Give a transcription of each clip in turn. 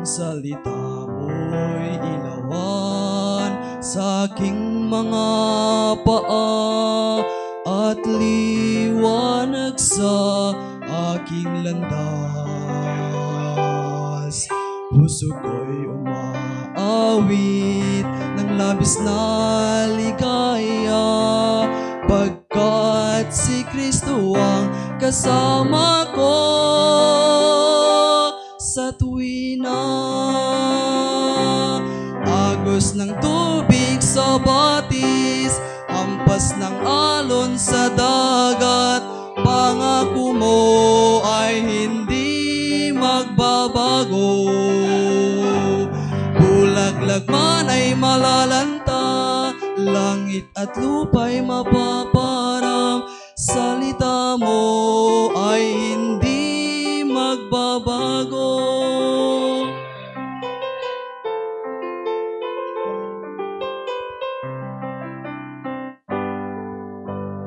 salita mo'y ilawan sa aking mga paa at liwanag sa aking landas. Puso ko'y umaawit ng labis na ligaya, pagkat si Kristo ang kasama ko sa tuwina. Agos ng tubig sa batis, hampas ng alon sa dagat, pangako mo ay hindi magbabago. Bulaglag man ay malalanta, langit at lupa'y mapaparang, salita mo ay hindi magbabago.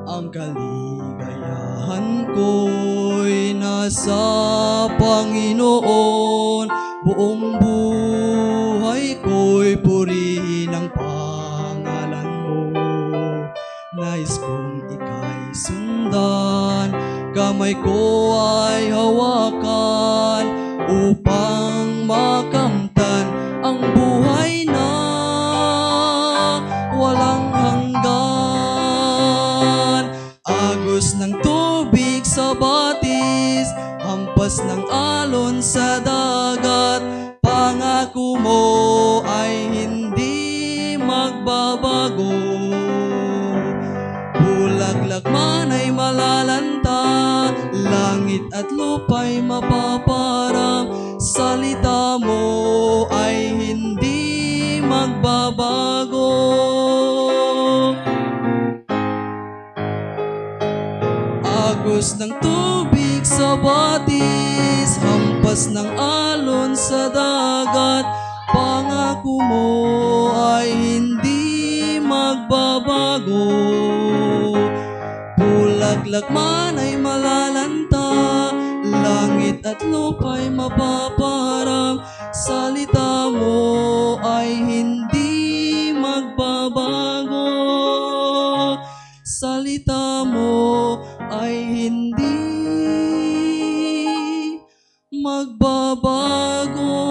Ang kaligayahan ko'y nasa Panginoon, buong buhay ko'y purihin ang pangalan mo. Nais kong ika'y sundan, kamay ko ay hawakan, upang makamtan ang buhay na walang hanggan. Agos ng tubig sa batis, hampas ng alon sa dagat, pangako mo ay hindi magbabago. Bulaglag man ay malalanta, langit at lupa'y mapaparang, salita mo ay hindi magbabago. Agos ng tubig sa batis, hampas ng alon sa dagat, pangako mo ay hindi magbabago. Bulaglag man ay malalanta, langit at lupa'y mapaparang, salita mo ay hindi magbabago. Salita mo ay hindi magbabago.